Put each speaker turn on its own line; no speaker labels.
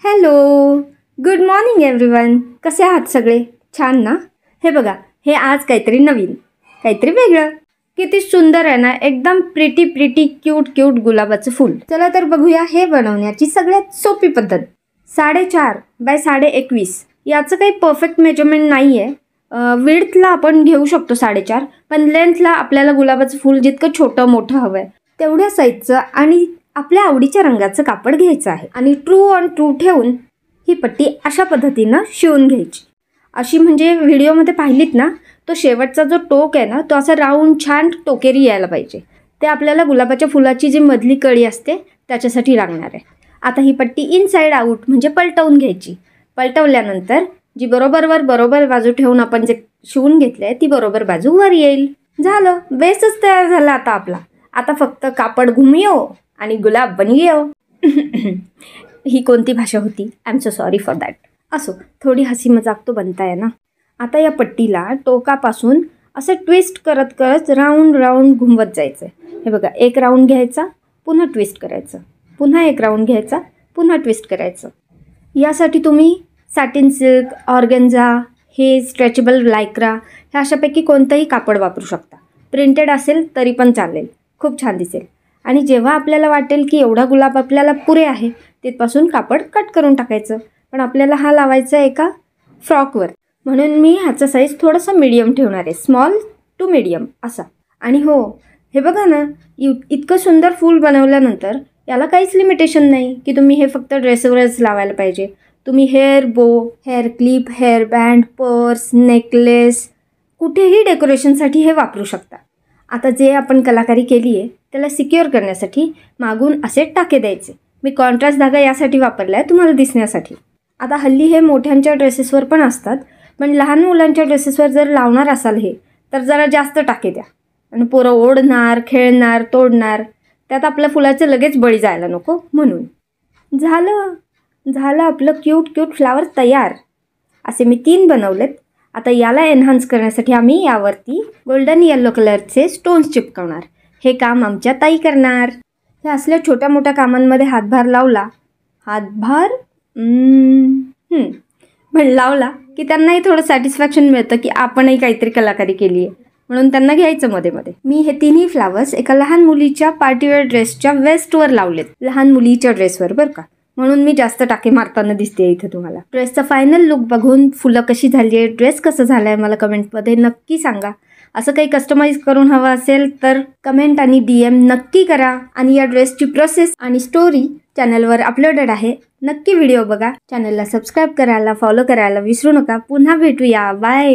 Hello, good morning everyone. कसे आहात सगळे? छान ना? हे बघा, हे आज काहीतरी नवीन, काहीतरी वेगळं. किती सुंदर आहे ना, एकदम प्रिटी क्यूट क्यूट गुलाबाचं फूल. चला तर बघूया हे बनवण्याची सगळ्यात सोपी पद्धत. 4.5 बाय 21.5 याचं काही परफेक्ट मेजरमेंट नाही आहे. विड्थला आपण घेऊ शकतो 4.5, पण लेंथला आपल्याला गुलाबाचं फूल जितकं छोटं मोठं हवं आहे तेवढ्या साईजचं आणि आपल्या आवडीच्या रंगाचं कापड घ्यायचं आहे. आणि ट्रू ऑन ट्रू ठेवून ही पट्टी अशा पद्धतीनं शिवून घ्यायची. अशी म्हणजे व्हिडिओमध्ये पाहिलीत ना, तो शेवटचा जो टोक आहे ना, तो असा राऊंड छान टोकेरी यायला पाहिजे. ते आपल्याला गुलाबाच्या फुलाची जी मधली कळी असते त्याच्यासाठी लागणार आहे. आता ही पट्टी इनसाइड आऊट म्हणजे पलटवून घ्यायची. पलटवल्यानंतर जी बरोबर बाजू ठेवून आपण जे शिवून घेतलंय ती बरोबर बाजू वर येईल. झालं, बेसच तयार झाला आता आपला. आता फक्त कापड घुमियो आणि गुलाब बनियो. ही कोणती भाषा होती? I am so sorry for that. असो, थोडी हसी मजाक तो बनताय ना. आता या पट्टीला टोकापासून असं ट्विस्ट करत करत राऊंड घुमवत जायचं. हे बघा, एक राऊंड घ्यायचा, पुन्हा ट्विस्ट करायचं, पुन्हा एक राऊंड घ्यायचा, पुन्हा ट्विस्ट करायचं. यासाठी तुम्ही सॅटिन सिल्क, ऑर्गेन्झा, हे स्ट्रेचेबल लायक्रा ह्या अशापैकी कोणतंही कापड वापरू शकता. प्रिंटेड असेल तरी पण चालेल, खूप छान दिसेल. आणि जेव्हा आपल्याला वाटेल की एवढा गुलाब आपल्याला पुरे आहे, तिथपासून कापड कट करून टाकायचं. पण आपल्याला हा लावायचा एका फ्रॉकवर, म्हणून मी ह्याचा साईज थोडासा मीडियम ठेवणार आहे, स्मॉल टू मीडियम असा. आणि हो, हे बघा ना, इतकं सुंदर फूल बनवल्यानंतर याला काहीच लिमिटेशन नाही की तुम्ही हे फक्त ड्रेसवरच लावायला पाहिजे. तुम्ही हेअर बो, hair clip, hair band, purse, necklace, कुठेही डेकोरेशनसाठी हे वापरू शकता. आता जे आपण कलाकारी केली आहे त्याला सिक्युअर करण्यासाठी मागून असे टाके द्यायचे. मी कॉन्ट्रास्ट धागा यासाठी वापरला आहे, तुम्हाला दिसण्यासाठी. आता हल्ली हे मोठ्यांच्या ड्रेसेसवर पण असतात, पण लहान मुलांच्या ड्रेसेसवर जर लावणार असाल हे, तर जरा जास्त टाके द्या. आणि पोरं ओढणार, खेळणार, तोडणार, त्यात आपल्या फुलाचं लगेच बळी जायला नको. म्हणून झालं आपलं क्यूट फ्लावर तयार. असे मी 3 बनवलेत. आता याला एन्हान्स करण्यासाठी आम्ही यावरती गोल्डन येलो कलरचे स्टोन्स चिपकवणार. हे काम आमच्या ताई करणार. हे असल्या छोट्या मोठ्या कामांमध्ये हातभार लावला की त्यांनाही थोडं सॅटिस्फॅक्शन मिळतं की आपणही काहीतरी कलाकारी केली आहे, म्हणून त्यांना घ्यायचं मध्ये. मी हे 3ही फ्लावर्स एका लहान मुलीच्या पार्टीवेअर ड्रेसच्या वेस्टवर लावलेत, लहान मुलीच्या ड्रेसवर बरं का, म्हणून मी जास्त टाके मारताना दिसते इथे तुम्हाला. ड्रेसचा फायनल लुक बघून फुलं कशी झाली आहे, ड्रेस कसं झालं आहे, मला कमेंटमध्ये नक्की सांगा. असं काही कस्टमाइज करून हवं असेल तर कमेंट आणि DM नक्की करा. आणि या ड्रेसची प्रोसेस आणि स्टोरी चॅनलवर अपलोडेड आहे, नक्की व्हिडिओ बघा. चॅनलला सबस्क्राईब करायला, फॉलो करायला विसरू नका. पुन्हा भेटूया, बाय.